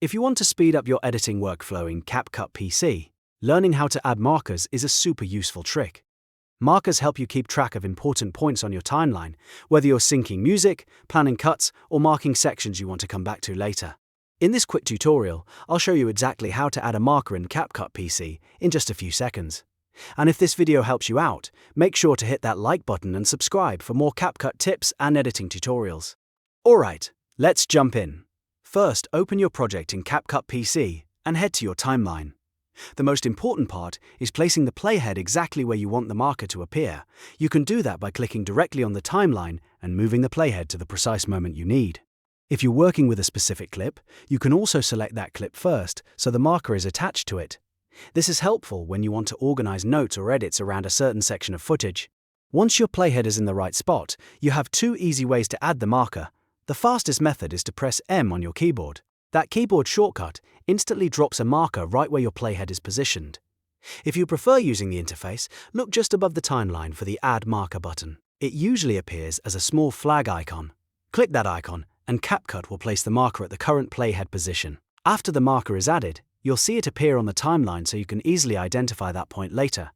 If you want to speed up your editing workflow in CapCut PC, learning how to add markers is a super useful trick. Markers help you keep track of important points on your timeline, whether you're syncing music, planning cuts, or marking sections you want to come back to later. In this quick tutorial, I'll show you exactly how to add a marker in CapCut PC in just a few seconds. And if this video helps you out, make sure to hit that like button and subscribe for more CapCut tips and editing tutorials. Alright, let's jump in. First, open your project in CapCut PC and head to your timeline. The most important part is placing the playhead exactly where you want the marker to appear. You can do that by clicking directly on the timeline and moving the playhead to the precise moment you need. If you're working with a specific clip, you can also select that clip first so the marker is attached to it. This is helpful when you want to organize notes or edits around a certain section of footage. Once your playhead is in the right spot, you have two easy ways to add the marker. The fastest method is to press M on your keyboard. That keyboard shortcut instantly drops a marker right where your playhead is positioned. If you prefer using the interface, look just above the timeline for the Add Marker button. It usually appears as a small flag icon. Click that icon, and CapCut will place the marker at the current playhead position. After the marker is added, you'll see it appear on the timeline so you can easily identify that point later.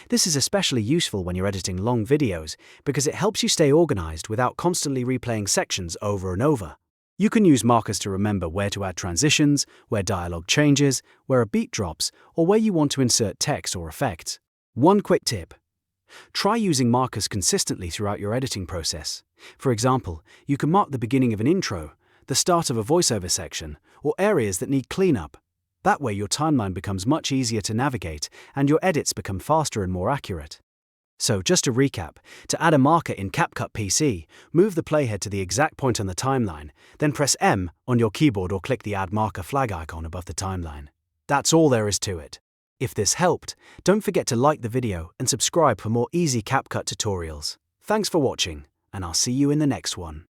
This is especially useful when you're editing long videos because it helps you stay organized without constantly replaying sections over and over. You can use markers to remember where to add transitions, where dialogue changes, where a beat drops, or where you want to insert text or effects. One quick tip. Try using markers consistently throughout your editing process. For example, you can mark the beginning of an intro, the start of a voiceover section, or areas that need cleanup. That way your timeline becomes much easier to navigate and your edits become faster and more accurate. So just to recap, to add a marker in CapCut PC, move the playhead to the exact point on the timeline, then press M on your keyboard or click the Add Marker flag icon above the timeline. That's all there is to it. If this helped, don't forget to like the video and subscribe for more easy CapCut tutorials. Thanks for watching, and I'll see you in the next one.